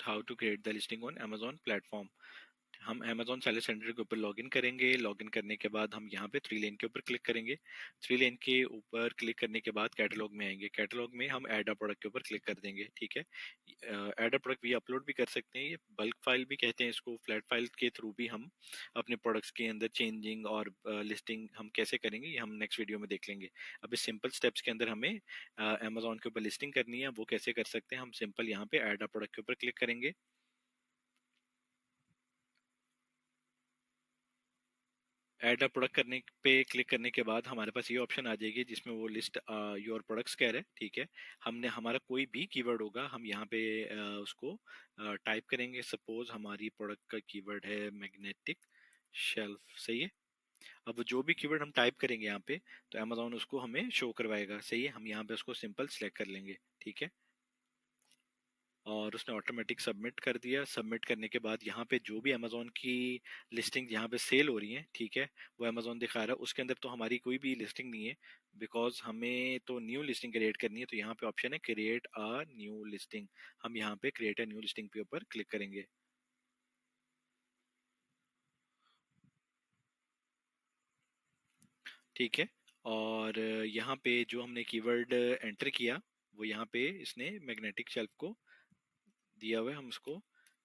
About how to create the listing on Amazon platform. हम Amazon seller centre के ऊपर login करेंगे। Login करने के बाद हम यहाँ पे थ्री लेन के ऊपर क्लिक करेंगे। थ्री लेन के ऊपर क्लिक करने के बाद कैटलॉग में आएंगे। कैटलॉग में हम ऐड अ प्रोडक्ट के ऊपर क्लिक कर देंगे। ठीक है, ऐड अ प्रोडक्ट भी अपलोड भी कर सकते हैं। ये बल्क फाइल भी कहते हैं इसको। फ्लैट फाइल के थ्रू भी हम अपने प्रोडक्ट्स के अंदर चेंजिंग और लिस्टिंग हम कैसे करेंगे ये हम नेक्स्ट वीडियो में देख लेंगे। अभी सिंपल स्टेप्स के अंदर हमें अमेजोन के ऊपर लिस्टिंग करनी है, वो कैसे कर सकते हैं। हम सिंपल यहाँ पे ऐड अ प्रोडक्ट के ऊपर क्लिक करेंगे। ऐड अ प्रोडक्ट करने पे क्लिक करने के बाद हमारे पास ये ऑप्शन आ जाएगी जिसमें वो लिस्ट योर प्रोडक्ट्स कह रहे हैं। ठीक है, हमने हमारा कोई भी कीवर्ड होगा हम यहाँ पे उसको टाइप करेंगे। सपोज हमारी प्रोडक्ट का कीवर्ड है मैग्नेटिक शेल्फ। सही है, अब जो भी कीवर्ड हम टाइप करेंगे यहाँ पे तो अमेजोन उसको हमें शो करवाएगा। सही है, हम यहाँ पे उसको सिंपल सेलेक्ट कर लेंगे। ठीक है, और उसने ऑटोमेटिक सबमिट कर दिया। सबमिट करने के बाद यहाँ पे जो भी अमेजोन की लिस्टिंग यहाँ पे सेल हो रही है, ठीक है, वो अमेजोन दिखा रहा है। उसके अंदर तो हमारी कोई भी लिस्टिंग नहीं है, बिकॉज हमें तो न्यू लिस्टिंग क्रिएट करनी है। तो यहाँ पे ऑप्शन है क्रिएट अ न्यू लिस्टिंग। हम यहाँ पे क्रिएट अ न्यू लिस्टिंग के ऊपर क्लिक करेंगे। ठीक है, और यहाँ पे जो हमने कीवर्ड एंटर किया वो यहाँ पे इसने मैग्नेटिक शेल्फ को दिया हुआ है। हम इसको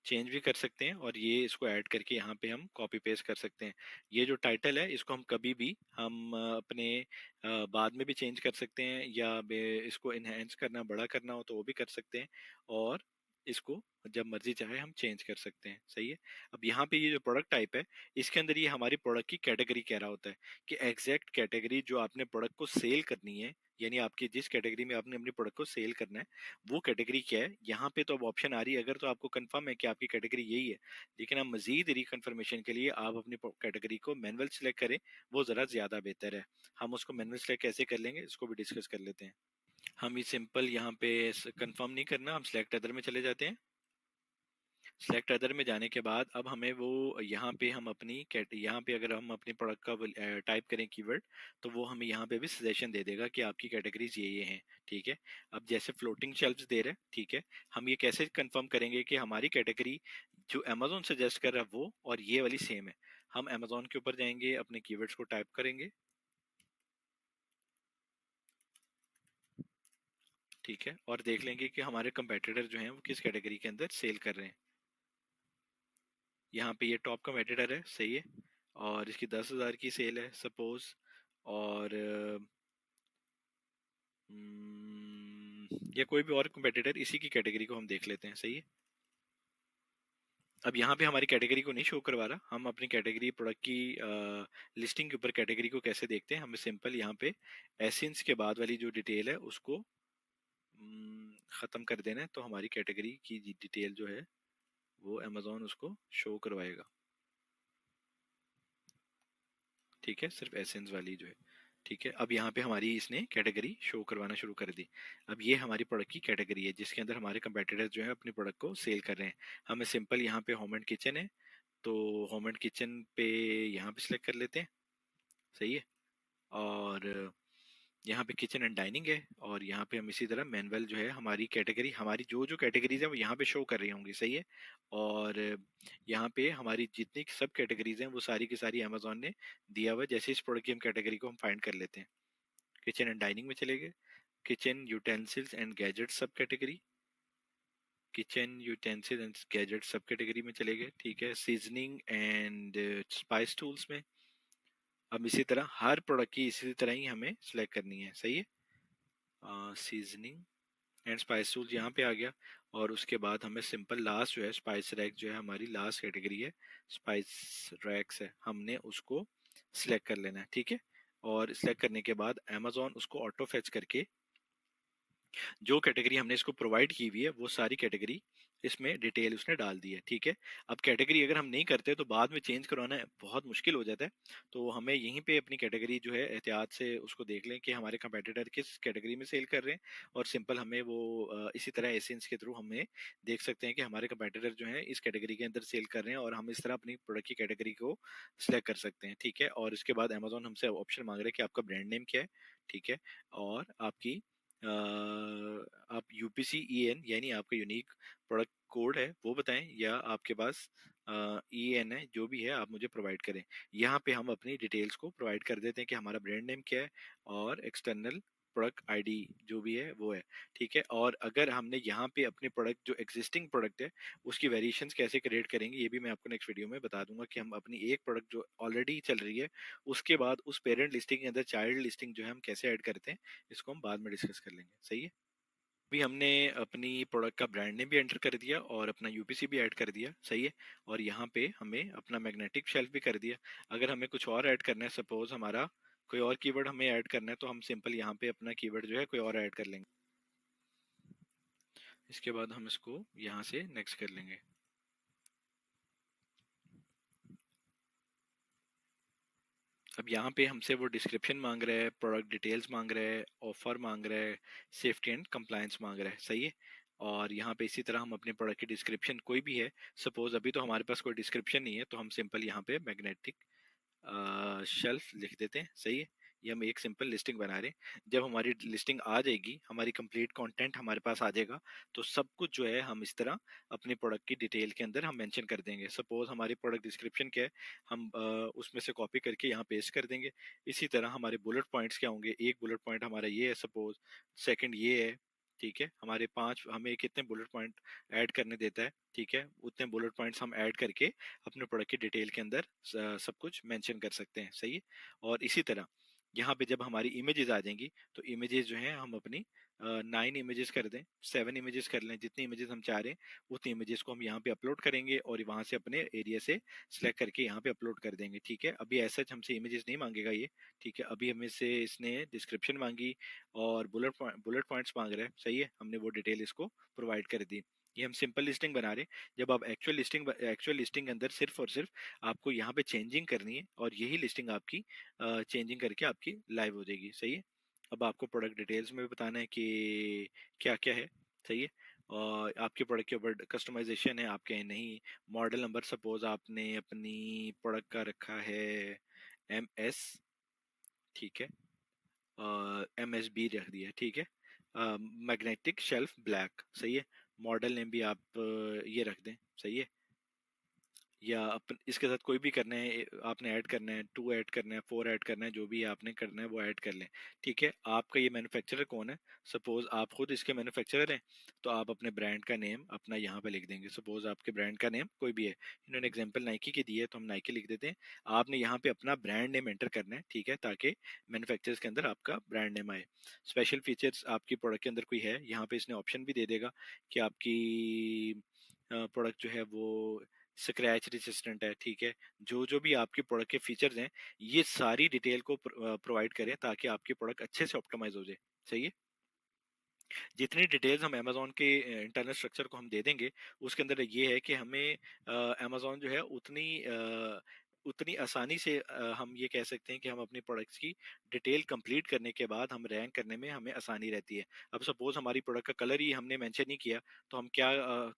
चेंज भी कर सकते हैं और ये इसको ऐड करके यहाँ पे हम कॉपी पेस्ट कर सकते हैं। ये जो टाइटल है इसको हम कभी भी हम अपने बाद में भी चेंज कर सकते हैं, या इसको इनहेंस करना बड़ा करना हो तो वो भी कर सकते हैं, और इसको जब मर्जी चाहे हम चेंज कर सकते हैं। सही है, अब यहाँ पे ये जो प्रोडक्ट टाइप है इसके अंदर ये हमारी प्रोडक्ट की कैटेगरी कह रहा होता है कि एग्जैक्ट कैटेगरी जो आपने प्रोडक्ट को सेल करनी है, यानी आपकी जिस कैटेगरी में आपने अपनी प्रोडक्ट को सेल करना है वो कैटेगरी क्या है। यहाँ पे तो अब ऑप्शन आ रही है अगर तो आपको कंफर्म है कि आपकी कैटेगरी यही है, लेकिन आप मजीद रिकन्फर्मेशन के लिए आप अपनी कैटेगरी को मैनुअल सिलेक्ट करें, वो जरा ज्यादा बेहतर है। हम उसको मैनुअल सिलेक्ट कैसे कर लेंगे इसको भी डिस्कस कर लेते हैं। हम ये सिंपल यहाँ पे कंफर्म नहीं करना, हम सिलेक्ट अदर में चले जाते हैं। सेलेक्ट अदर में जाने के बाद अब हमें वो यहाँ पे हम अपनी यहाँ पे अगर हम अपनी प्रोडक्ट का टाइप करें कीवर्ड तो वो हमें यहाँ पे भी सजेशन दे देगा कि आपकी कैटेगरीज ये हैं। ठीक है, अब जैसे फ्लोटिंग शेल्फ्स दे रहे हैं, ठीक है, हम ये कैसे कंफर्म करेंगे कि हमारी कैटेगरी जो अमेजोन सजेस्ट कर रहा है वो और ये वाली सेम है। हम अमेजोन के ऊपर जाएंगे, अपने कीवर्ड्स को टाइप करेंगे। ठीक है, और देख लेंगे कि हमारे कंपेटिटर जो हैं वो किस कैटेगरी के अंदर सेल कर रहे हैं। यहाँ पे ये टॉप कम्पेटिटर है। सही है, और इसकी 10,000 की सेल है सपोज, और या कोई भी और कम्पेटिटर इसी की कैटेगरी को हम देख लेते हैं। सही है, अब यहाँ पे हमारी कैटेगरी को नहीं शो करवा रहा। हम अपनी कैटेगरी प्रोडक्ट की लिस्टिंग के ऊपर कैटेगरी को कैसे देखते हैं, हमें सिंपल यहाँ पे एसेंस के बाद वाली जो डिटेल है उसको ख़त्म कर देना है, तो हमारी कैटेगरी की डिटेल जो है वो अमेजोन उसको शो करवाएगा। ठीक है, सिर्फ एसेंस वाली जो है। ठीक है, अब यहाँ पे हमारी इसने कैटेगरी शो करवाना शुरू कर दी। अब ये हमारी प्रोडक्ट की कैटेगरी है जिसके अंदर हमारे कंपेटिटर्स जो है अपनी प्रोडक्ट को सेल कर रहे हैं। हमें सिंपल यहाँ पे होम एंड किचन है, तो होम एंड किचन पे यहाँ पे सिलेक्ट कर लेते हैं। सही है, और यहाँ पे किचन एंड डाइनिंग है, और यहाँ पे हम इसी तरह मैनुअल जो है हमारी कैटेगरी, हमारी जो जो कैटेगरीज है वो यहाँ पे शो कर रही होंगी। सही है, और यहाँ पे हमारी जितनी सब कैटेगरीज हैं वो सारी की सारी अमेजोन ने दिया हुआ है। जैसे इस प्रोडक्ट की हम कैटेगरी को हम फाइंड कर लेते हैं, किचन एंड डाइनिंग में चले गए, किचन यूटेंसिल्स एंड गैजेट सब category, kitchen utensils and gadget सब कैटेगरी में चले गए। ठीक है, सीजनिंग एंड स्पाइस टूल्स में। अब इसी तरह हर प्रोडक्ट की इसी तरह ही हमें सेलेक्ट करनी है। सही है, सीजनिंग एंड स्पाइस टूल्स यहाँ पे आ गया, और उसके बाद हमें सिंपल लास्ट जो है स्पाइस रैक जो है हमारी लास्ट कैटेगरी है, स्पाइस रैक्स है, हमने उसको सिलेक्ट कर लेना है। ठीक है, और सिलेक्ट करने के बाद अमेजोन उसको ऑटो फेच करके जो कैटेगरी हमने इसको प्रोवाइड की हुई है वो सारी कैटेगरी इसमें डिटेल उसने डाल दी है। ठीक है, अब कैटेगरी अगर हम नहीं करते तो बाद में चेंज करवाना बहुत मुश्किल हो जाता है, तो हमें यहीं पे अपनी कैटेगरी जो है एहतियात से उसको देख लें कि हमारे कंपेटिटर किस कैटेगरी में सेल कर रहे हैं, और सिंपल हमें वो इसी तरह एसेंस के थ्रू हमें देख सकते हैं कि हमारे कंपेटिटर जो है इस कैटेगरी के अंदर सेल कर रहे हैं, और हम इस तरह अपनी प्रोडक्ट की कैटेगरी को सिलेक्ट कर सकते हैं। ठीक है, और इसके बाद अमेजोन हमसे ऑप्शन मांग रहे हैं कि आपका ब्रांड नेम क्या है। ठीक है, और आपकी आप UPC EN यानी आपका यूनिक प्रोडक्ट कोड है वो बताएं, या आपके पास EN है, जो भी है आप मुझे प्रोवाइड करें। यहाँ पे हम अपनी डिटेल्स को प्रोवाइड कर देते हैं कि हमारा ब्रांड नेम क्या है और एक्सटर्नल प्रोडक्ट आईडी जो भी है वो है। ठीक है, और अगर हमने यहाँ पे अपने प्रोडक्ट जो एग्जिस्टिंग प्रोडक्ट है उसकी वेरिएशंस कैसे क्रिएट करेंगे, ये भी मैं आपको नेक्स्ट वीडियो में बता दूंगा कि हम अपनी एक प्रोडक्ट जो ऑलरेडी चल रही है उसके बाद उस पेरेंट लिस्टिंग के अंदर चाइल्ड लिस्टिंग जो है हम कैसे ऐड करते हैं, इसको हम बाद में डिस्कस कर लेंगे। सही है। भी हमने अपनी प्रोडक्ट का ब्रांड नेम भी एंटर कर दिया और अपना UPC भी ऐड कर दिया। सही है। और यहाँ पे हमें अपना मैग्नेटिक शेल्फ भी कर दिया। अगर हमें कुछ और ऐड करना है, सपोज हमारा कोई और कीवर्ड हमें ऐड करना है, तो हम सिंपल यहाँ पे अपना कीवर्ड जो है कोई और ऐड कर लेंगे। इसके बाद हम इसको यहाँ से नेक्स्ट कर लेंगे। अब यहाँ पे हमसे वो डिस्क्रिप्शन मांग रहा है, प्रोडक्ट डिटेल्स मांग रहा है, ऑफर मांग रहा है, सेफ्टी एंड कंप्लायंस मांग रहा है। सही है। और यहाँ पे इसी तरह हम अपने प्रोडक्ट की डिस्क्रिप्शन कोई भी है, सपोज अभी तो हमारे पास कोई डिस्क्रिप्शन नहीं है, तो हम सिंपल यहाँ पे मैग्नेटिक शेल्फ लिख देते हैं। सही है। ये हम एक सिंपल लिस्टिंग बना रहे हैं। जब हमारी लिस्टिंग आ जाएगी, हमारी कंप्लीट कंटेंट हमारे पास आ जाएगा, तो सब कुछ जो है हम इस तरह अपने प्रोडक्ट की डिटेल के अंदर हम मेंशन कर देंगे। सपोज हमारी प्रोडक्ट डिस्क्रिप्शन क्या है, हम उसमें से कॉपी करके यहाँ पेस्ट कर देंगे। इसी तरह हमारे बुलेट पॉइंट्स क्या होंगे, एक बुलेट पॉइंट हमारा ये है सपोज, सेकंड ये है। ठीक है, हमारे पांच, हमें कितने बुलेट पॉइंट ऐड करने देता है, ठीक है, उतने बुलेट पॉइंट्स हम ऐड करके अपने प्रोडक्ट की डिटेल के अंदर सब कुछ मेंशन कर सकते हैं। सही है। और इसी तरह यहाँ पे जब हमारी इमेजेस आ जाएंगी, तो इमेजेस जो हैं हम अपनी 9 इमेजेस कर दें, 7 इमेजेस कर लें, जितनी इमेजेस हम चाह रहे हैं उतनी इमेजेस को हम यहाँ पे अपलोड करेंगे और वहां से अपने एरिया से सिलेक्ट करके यहाँ पे अपलोड कर देंगे। ठीक है, अभी ऐसा हमसे इमेजेस नहीं मांगेगा ये। ठीक है, अभी हमें से इसने डिस्क्रिप्शन मांगी और बुलेट पॉइंट्स मांग रहा है। सही है, हमने वो डिटेल इसको प्रोवाइड कर दी। ये हम सिंपल लिस्टिंग बना रहे हैं। जब आप एक्चुअल लिस्टिंग के अंदर सिर्फ और सिर्फ आपको यहाँ पे चेंजिंग करनी है, और यही लिस्टिंग आपकी चेंजिंग करके आपकी लाइव हो जाएगी। सही है। अब आपको प्रोडक्ट डिटेल्स में भी बताना है कि क्या क्या है। सही है। और आपके प्रोडक्ट के ऊपर कस्टमाइजेशन है, आपके नहीं। मॉडल नंबर सपोज आपने अपनी प्रोडक्ट का रखा है MS। ठीक है। MSB रख दिया। ठीक है। Magnetic shelf black. सही है। मॉडल नेम भी आप ये रख दें। सही है। या अपन इसके साथ कोई भी करना है, आपने ऐड करना है, 2 ऐड करना है, 4 ऐड करना है, जो भी आपने करना है वो ऐड कर लें। ठीक है, आपका ये मैन्युफैक्चरर कौन है, सपोज आप खुद इसके मैन्युफैक्चरर हैं, तो आप अपने ब्रांड का नेम अपना यहाँ पे लिख देंगे। सपोज आपके ब्रांड का नेम कोई भी है, इन्होंने एग्जांपल नाइकी की दी है तो हम नाइकी लिख देते हैं। आपने यहाँ पे अपना ब्रांड नेम एंटर करना है। ठीक है, ताकि मैन्युफैक्चरर्स के अंदर आपका ब्रांड नेम आए। स्पेशल फीचर्स आपकी प्रोडक्ट के अंदर कोई है, यहाँ पे इसने ऑप्शन भी दे देगा कि आपकी प्रोडक्ट जो है वो स्क्रैच रेजिस्टेंट है। ठीक है, जो जो भी आपके प्रोडक्ट के फीचर्स हैं, ये सारी डिटेल को प्रोवाइड करें ताकि आपकी प्रोडक्ट अच्छे से ऑप्टिमाइज हो जाए। सही है। जितनी डिटेल्स हम अमेजोन के इंटरनल स्ट्रक्चर को हम दे देंगे, उसके अंदर ये है कि हमें अमेजोन जो है उतनी आसानी से हम ये कह सकते हैं कि हम अपनी प्रोडक्ट्स की डिटेल कंप्लीट करने के बाद हम रैंक करने में हमें आसानी रहती है। अब सपोज हमारी प्रोडक्ट का कलर ही हमने मेंशन नहीं किया, तो हम क्या,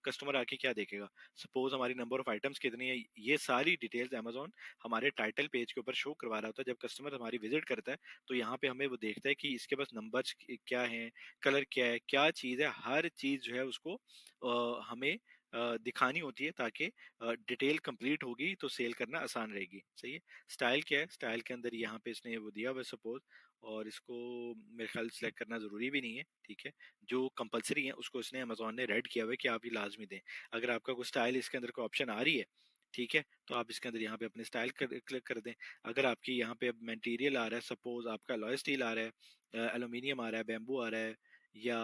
कस्टमर आके क्या देखेगा, सपोज हमारी नंबर ऑफ आइटम्स कितनी है, ये सारी डिटेल्स अमेजोन हमारे टाइटल पेज के ऊपर शो करवा रहा होता है। जब कस्टमर हमारी विजिट करता है, तो यहाँ पे हमें वो देखता है कि इसके पास नंबर्स क्या हैं, कलर क्या है, क्या चीज़ है, हर चीज़ जो है उसको हमें दिखानी होती है, ताकि डिटेल कंप्लीट होगी तो सेल करना आसान रहेगी। सही है। स्टाइल क्या है, स्टाइल के अंदर यहाँ पे इसने वो दिया हुआ सपोज, और इसको मेरे ख्याल सेलेक्ट करना ज़रूरी भी नहीं है। ठीक है, जो कंपलसरी है उसको इसने अमेजोन ने रेड किया हुआ है कि आप ये लाजमी दें। अगर आपका कोई स्टाइल इसके अंदर कोई ऑप्शन आ रही है, ठीक है, तो आप इसके अंदर यहाँ पे अपने स्टाइल क्लिक कर दें। अगर आपकी यहाँ पे अब मटेरियल आ रहा है, सपोज आपका लॉय स्टील आ रहा है, एल्यूमिनियम आ रहा है, बैम्बू आ रहा है, या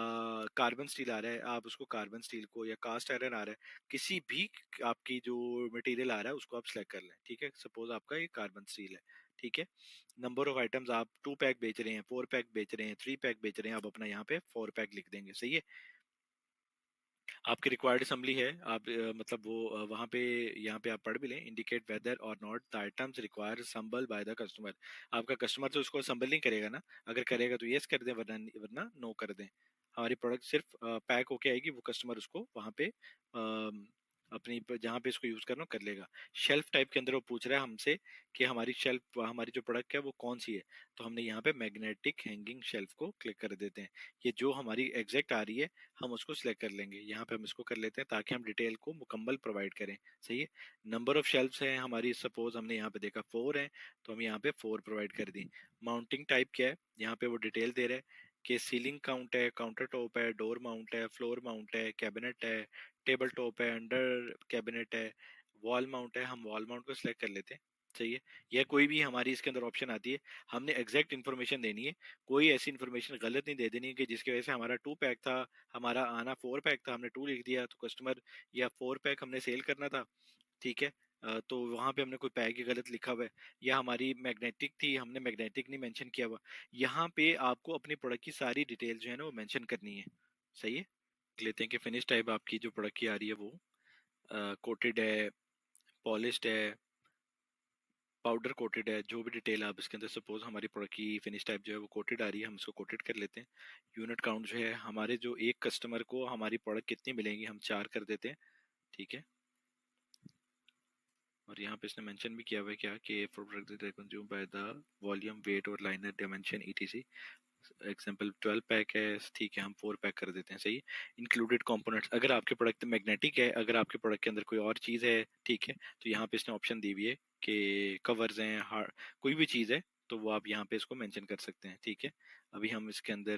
कार्बन स्टील आ रहा है, आप उसको कार्बन स्टील को, या कास्ट आयरन आ रहा है, किसी भी आपकी जो मटेरियल आ रहा है उसको आप सेलेक्ट कर लें। ठीक है, सपोज आपका ये कार्बन स्टील है। ठीक है। नंबर ऑफ आइटम्स आप 2 पैक बेच रहे हैं, 4 पैक बेच रहे हैं, 3 पैक बेच रहे हैं, आप अपना यहाँ पे 4 पैक लिख देंगे। सही है। आपकी रिक्वायर्ड असम्बली है, आप मतलब वो वहाँ पे, यहाँ पे आप पढ़ भी लें, इंडिकेट वेदर और not the items require असम्बल by the customer. आपका कस्टमर तो उसको असम्बल नहीं करेगा ना, अगर करेगा तो यस कर दें, वरना वरना नो कर दें। हमारी प्रोडक्ट सिर्फ पैक होके आएगी, वो कस्टमर उसको वहाँ पे अपनी जहाँ पे इसको यूज करना हो कर लेगा। शेल्फ टाइप के अंदर वो पूछ रहा है हमसे कि हमारी शेल्फ, हमारी जो प्रोडक्ट है वो कौन सी है। तो हमने यहाँ पे मैग्नेटिक हैंगिंग शेल्फ को क्लिक कर देते हैं। ये जो हमारी एग्जैक्ट आ रही है हम उसको सिलेक्ट कर लेंगे। यहाँ पे हम इसको कर लेते हैं ताकि हम डिटेल को मुकम्मल प्रोवाइड करें। सही है। नंबर ऑफ शेल्फ्स हैं हमारी, सपोज हमने यहाँ पे देखा 4 है, तो हम यहाँ पे 4 प्रोवाइड कर दी। माउंटिंग टाइप क्या है, यहाँ पे वो डिटेल दे रहा है कि सीलिंग काउंट है, काउंटर टॉप है, डोर माउंट है, फ्लोर माउंट है, कैबिनेट है, टेबल टॉप है, अंडर कैबिनेट है, वॉल माउंट है। हम वॉल माउंट को सिलेक्ट कर लेते हैं। सही है। या कोई भी हमारी इसके अंदर ऑप्शन आती है, हमने एग्जैक्ट इन्फॉर्मेशन देनी है। कोई ऐसी इन्फॉर्मेशन गलत नहीं दे देनी कि जिसकी वजह से हमारा 2 पैक था, हमारा आना 4 पैक था, हमने 2 लिख दिया तो कस्टमर, या 4 पैक हमने सेल करना था, ठीक है, तो वहां पे हमने कोई पैक ही गलत लिखा हुआ है। या हमारी मैग्नेटिक थी, हमने मैग्नेटिक नहीं मेंशन किया हुआ। यहाँ पे आपको अपनी प्रोडक्ट की सारी डिटेल जो है ना वो मेंशन करनी है। सही है। देख लेते हैं कि फिनिश टाइप आपकी जो प्रोडक्ट की आ रही है वो कोटेड है, पॉलिश्ड है, पाउडर कोटेड है, जो भी डिटेल आप इसके अंदर, सपोज हमारी प्रोडक्ट की फिनिश टाइप जो है वो कोटेड आ रही है, हम इसको कोटेड कर लेते हैं। यूनिट काउंट जो है हमारे, जो एक कस्टमर को हमारी प्रोडक्ट कितनी मिलेंगी, हम 4 कर देते हैं। ठीक है। और यहाँ पे इसने मेंशन भी किया हुआ है क्या कि for product consume by the volume weight और linear dimension ETC. Example 12 pack है, ठीक है, हम 4 पैक कर देते हैं। सही है। इंक्लूडेड कंपोनेंट्स, अगर आपके प्रोडक्ट मैग्नेटिक है, अगर आपके प्रोडक्ट के अंदर कोई और चीज़ है, ठीक है, तो यहाँ पे इसने ऑप्शन दी हुई है कि कवर्स हैं, हार्ड, कोई भी चीज़ है तो वो आप यहाँ पे इसको मेंशन कर सकते हैं। ठीक है। अभी हम इसके अंदर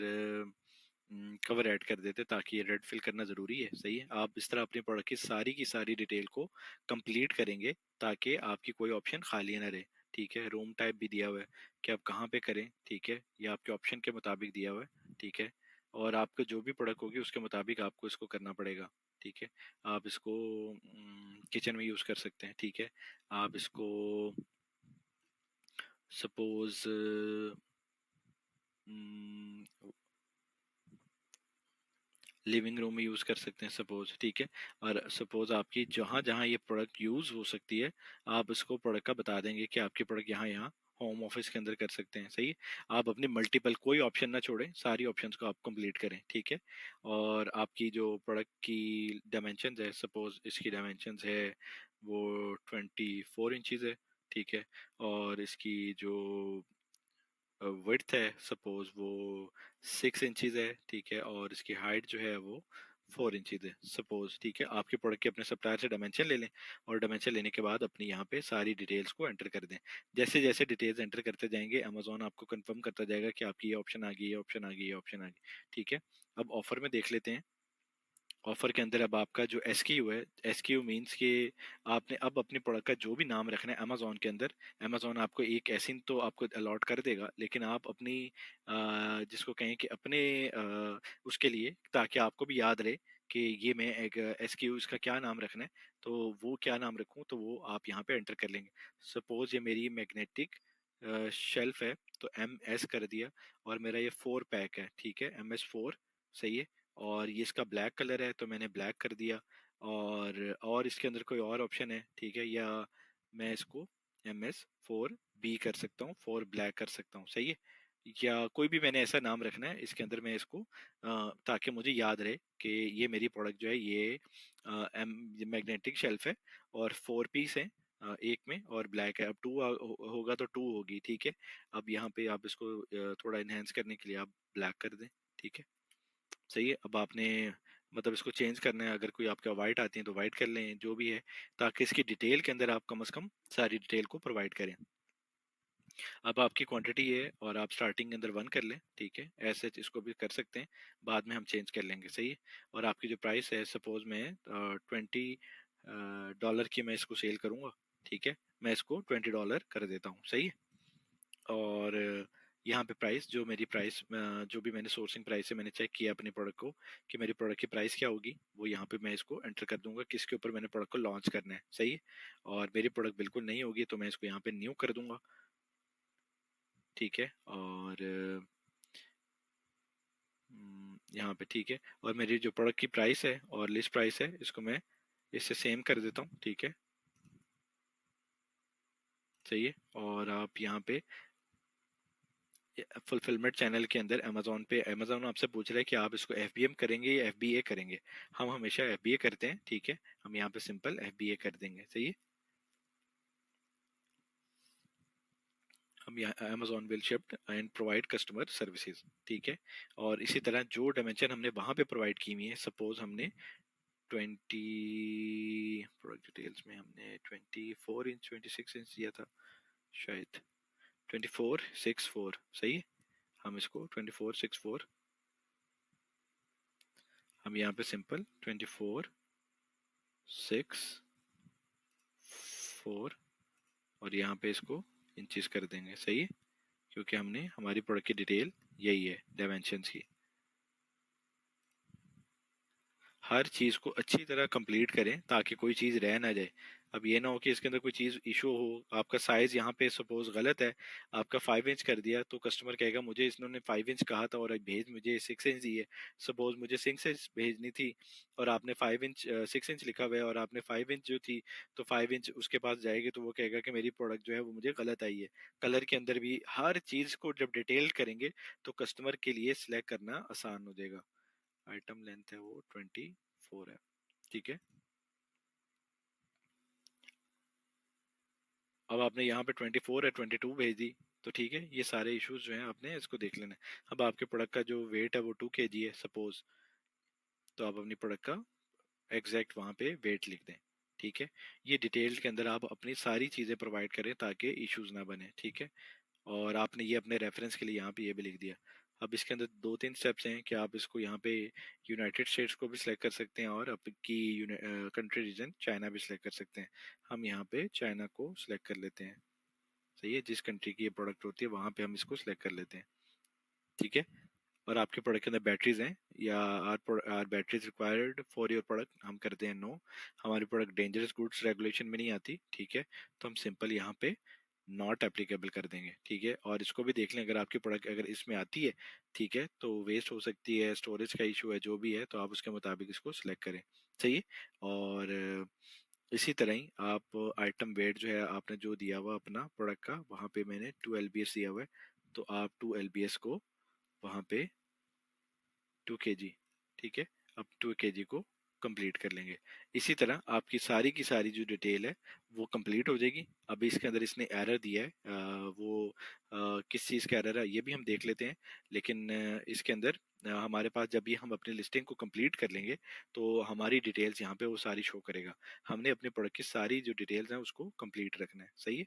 कवर ऐड कर देते ताकि ये रेड फिल करना ज़रूरी है। सही है। आप इस तरह अपने प्रोडक्ट की सारी डिटेल को कंप्लीट करेंगे ताकि आपकी कोई ऑप्शन खाली ना रहे। ठीक है। रूम टाइप भी दिया हुआ है कि आप कहाँ पे करें। ठीक है। ये आपके ऑप्शन के मुताबिक दिया हुआ है। ठीक है। और आपको जो भी प्रोडक्ट होगी उसके मुताबिक आपको इसको करना पड़ेगा। ठीक है। आप इसको किचन में यूज़ कर सकते हैं। ठीक है। आप इसको सपोज लिविंग रूम में यूज़ कर सकते हैं सपोज। ठीक है। और सपोज आपकी जहाँ जहाँ ये प्रोडक्ट यूज़ हो सकती है, आप इसको प्रोडक्ट का बता देंगे कि आपकी प्रोडक्ट यहाँ यहाँ होम ऑफिस के अंदर कर सकते हैं। सही है। आप अपनी मल्टीपल कोई ऑप्शन ना छोड़ें, सारी ऑप्शंस को आप कंप्लीट करें। ठीक है। और आपकी जो प्रोडक्ट की डायमेंशंस है, सपोज इसकी डायमेंशंस है वो 24 इंचज़ है। ठीक है। और इसकी जो विड्थ है सपोज वो 6 इंचज़ है। ठीक है। और इसकी हाइट जो है वो 4 इंचज़ है सपोज। ठीक है। आपके प्रोडक्ट के अपने सप्लायर से डायमेंशन ले लें, और डायमेंशन लेने के बाद अपनी यहाँ पे सारी डिटेल्स को एंटर कर दें। जैसे जैसे डिटेल्स एंटर करते जाएंगे अमेजोन आपको कंफर्म करता जाएगा कि आपकी ये ऑप्शन आ गई, ये ऑप्शन आ गई, ये ऑप्शन आ गई। ठीक है। अब ऑफर में देख लेते हैं। ऑफर के अंदर अब आपका जो एसक्यू है, एसक्यू मीन्स कि आपने अब अपने प्रोडक्ट का जो भी नाम रखना है अमेजोन के अंदर, अमेजोन आपको एक एसिन तो आपको अलॉट कर देगा, लेकिन आप अपनी जिसको कहें कि अपने उसके लिए, ताकि आपको भी याद रहे कि ये मैं एक एसक्यू इसका क्या नाम रखना है, तो वो क्या नाम रखूं, तो वो आप यहाँ पे एंटर कर लेंगे। सपोज ये मेरी मैग्नेटिक शेल्फ है, तो एम एस कर दिया, और मेरा ये 4 पैक है। ठीक है। MS4। सही है। और ये इसका ब्लैक कलर है तो मैंने ब्लैक कर दिया। और इसके अंदर कोई और ऑप्शन है, ठीक है, या मैं इसको MS4B कर सकता हूँ, 4 ब्लैक कर सकता हूँ। सही है। या कोई भी मैंने ऐसा नाम रखना है इसके अंदर मैं इसको, ताकि मुझे याद रहे कि ये मेरी प्रोडक्ट जो है ये एम मैग्नेटिक शेल्फ है, और 4 पीस है, एक में, और ब्लैक है। अब टू होगा तो 2 होगी। ठीक है। अब यहाँ पे आप इसको थोड़ा इनहेंस करने के लिए आप ब्लैक कर दें। ठीक है। सही है। अब आपने मतलब इसको चेंज करना है, अगर कोई आपका वाइट आती है तो वाइट कर लें, जो भी है, ताकि इसकी डिटेल के अंदर आप कम से कम सारी डिटेल को प्रोवाइड करें। अब आपकी क्वांटिटी है और आप स्टार्टिंग के अंदर 1 कर लें। ठीक है। ऐसे इसको भी कर सकते हैं, बाद में हम चेंज कर लेंगे। सही है। और आपकी जो प्राइस है, सपोज मैं 20 डॉलर की मैं इसको सेल करूंगा। ठीक है। मैं इसको $20 कर देता हूँ। सही है। और यहाँ पे प्राइस, जो मेरी प्राइस जो भी मैंने सोर्सिंग प्राइस है, मैंने चेक किया अपने प्रोडक्ट को कि मेरी प्रोडक्ट की प्राइस क्या होगी, वो यहाँ पे मैं इसको एंटर कर दूंगा किसके ऊपर मैंने प्रोडक्ट को लॉन्च करना है। सही है। और मेरी प्रोडक्ट बिल्कुल नहीं होगी तो मैं इसको यहाँ पे न्यू कर दूंगा। ठीक है। और यहाँ पे ठीक है। और मेरी जो प्रोडक्ट की प्राइस है और लिस्ट प्राइस है, इसको मैं इससे सेम कर देता हूँ। ठीक है। सही है। और आप यहाँ पे फुलफिलमेंट चैनल के अंदर अमेजोन पे अमेजोन आपसे पूछ रहा है कि आप इसको एफबीएम करेंगे या एफबीए करेंगे। हम हमेशा एफबीए करते हैं, ठीक है। हम यहाँ पे सिंपल एफबीए कर देंगे, सही है। हम यहाँ Amazon will shift and provide customer services, ठीक है। और इसी तरह जो डायमेंशन हमने वहां पे प्रोवाइड की हुई है, सपोज हमने 20 प्रोडक्ट डिटेल्स में हमने 24 इंच 26 इंच दिया था शायद, 2464, सही है। हम इसको 2464, हम यहाँ पे सिंपल 2464 और यहाँ पे इसको इंचेस कर देंगे, सही है। क्योंकि हमने हमारी प्रोडक्ट की डिटेल यही है डायमेंशंस की। हर चीज को अच्छी तरह कंप्लीट करें ताकि कोई चीज रह ना जाए। अब ये ना हो कि इसके अंदर कोई चीज इशू हो, आपका साइज यहाँ पे सपोज गलत है, आपका 5 इंच कर दिया तो कस्टमर कहेगा मुझे इसने 5 इंच कहा था और भेज मुझे 6 इंच दी है। सपोज मुझे 6 इंच भेजनी थी और आपने 5 इंच 6 इंच लिखा हुआ है और आपने 5 इंच जो थी, तो 5 इंच उसके पास जाएगी तो वो कहेगा कि मेरी प्रोडक्ट जो है वो मुझे गलत आई है। कलर के अंदर भी हर चीज को जब डिटेल करेंगे तो कस्टमर के लिए सिलेक्ट करना आसान हो जाएगा। आइटम लेंथ है वो 24 है, ठीक है। अब आपने यहाँ पे 24 है 22 भेज दी, तो ठीक है, ये सारे इश्यूज जो हैं आपने इसको देख लेना है। अब आपके प्रोडक्ट का जो वेट है वो 2 kg है सपोज, तो आप अपनी प्रोडक्ट का एग्जैक्ट वहाँ पे वेट लिख दें, ठीक है। ये डिटेल के अंदर आप अपनी सारी चीज़ें प्रोवाइड करें ताकि इश्यूज ना बने, ठीक है। और आपने ये अपने रेफरेंस के लिए यहाँ पे ये भी लिख दिया। अब इसके अंदर 2-3 स्टेप्स हैं कि आप इसको यहाँ पे यूनाइटेड स्टेट्स को भी सिलेक्ट कर सकते हैं और आपकी कंट्री रीजन चाइना भी सिलेक्ट कर सकते हैं। हम यहाँ पे चाइना को सिलेक्ट कर लेते हैं, सही है। जिस कंट्री की ये प्रोडक्ट होती है वहाँ पे हम इसको सिलेक्ट कर लेते हैं, ठीक है। और आपके प्रोडक्ट के अंदर बैटरीज हैं या are batteries required for your product, हम करते हैं नो। हमारी प्रोडक्ट डेंजरस गुड्स रेगुलेशन में नहीं आती, ठीक है। तो हम सिंपल यहाँ पे नॉट एप्लीकेबल कर देंगे, ठीक है। और इसको भी देख लें, अगर आपकी प्रोडक्ट अगर इसमें आती है, ठीक है, तो वेस्ट हो सकती है, स्टोरेज का इशू है, जो भी है, तो आप उसके मुताबिक इसको सिलेक्ट करें, सही है। और इसी तरह ही आप आइटम वेट जो है आपने जो दिया हुआ अपना प्रोडक्ट का, वहाँ पे मैंने 2 LBS दिया हुआ है, तो आप 2 LBS को वहाँ पे 2 kg, ठीक है। अब 2 kg को कंप्लीट कर लेंगे। इसी तरह आपकी सारी की सारी जो डिटेल है वो कंप्लीट हो जाएगी। अभी इसके अंदर इसने एरर दिया है, वो किस चीज़ का एरर है ये भी हम देख लेते हैं। लेकिन इसके अंदर हमारे पास जब भी हम अपनी लिस्टिंग को कंप्लीट कर लेंगे तो हमारी डिटेल्स यहाँ पे वो सारी शो करेगा। हमने अपने प्रोडक्ट की सारी जो डिटेल्स हैं उसको कंप्लीट रखना है, सही है।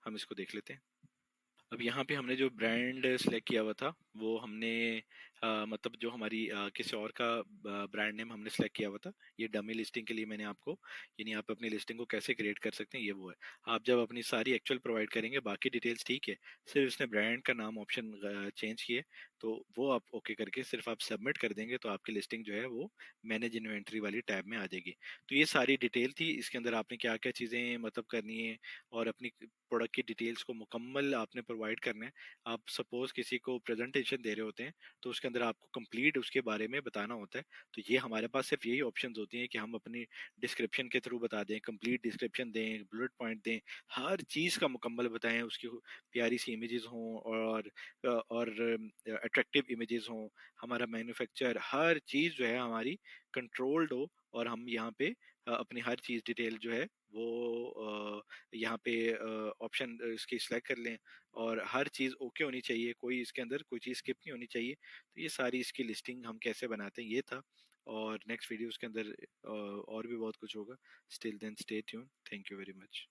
हम इसको देख लेते हैं। अब यहाँ पे हमने जो ब्रांड सेलेक्ट किया हुआ था वो हमने मतलब जो हमारी किसी और का ब्रांड नेम हमने सेलेक्ट किया हुआ था। ये डमी लिस्टिंग के लिए मैंने आपको, यानी आप अपनी लिस्टिंग को कैसे क्रिएट कर सकते हैं ये वो है। आप जब अपनी सारी एक्चुअल प्रोवाइड करेंगे बाकी डिटेल्स ठीक है, सिर्फ इसने ब्रांड का नाम ऑप्शन चेंज किए, तो वो आप ओके करके सिर्फ आप सबमिट कर देंगे तो आपकी लिस्टिंग जो है वो मैनेज इन्वेंट्री वाली टैब में आ जाएगी। तो ये सारी डिटेल थी, इसके अंदर आपने क्या क्या चीज़ें मतलब करनी है और अपनी प्रोडक्ट की डिटेल्स को मुकम्मल आपने प्रोवाइड करना है। आप सपोज किसी को प्रेजेंटेशन दे रहे होते हैं तो उसके अंदर आपको कंप्लीट उसके बारे में बताना होता है। तो ये हमारे पास सिर्फ यही ऑप्शंस होती हैं कि हम अपनी डिस्क्रिप्शन के थ्रू बता दें, कंप्लीट डिस्क्रिप्शन दें, बुलेट पॉइंट दें, हर चीज़ का मुकम्मल बताएं, उसकी प्यारी सी इमेजेस हों और अट्रैक्टिव इमेजेस हों, हमारा मैन्युफैक्चर हर चीज़ जो है हमारी कंट्रोल्ड हो। और हम यहाँ पे अपनी हर चीज़ डिटेल जो है वो यहाँ पे ऑप्शन इसकी सिलेक्ट कर लें और हर चीज़ ओके होनी चाहिए, कोई इसके अंदर कोई चीज़ स्किप नहीं होनी चाहिए। तो ये सारी इसकी लिस्टिंग हम कैसे बनाते हैं ये था। और नेक्स्ट वीडियोस के अंदर और भी बहुत कुछ होगा। Still then stay tune, thank you very much.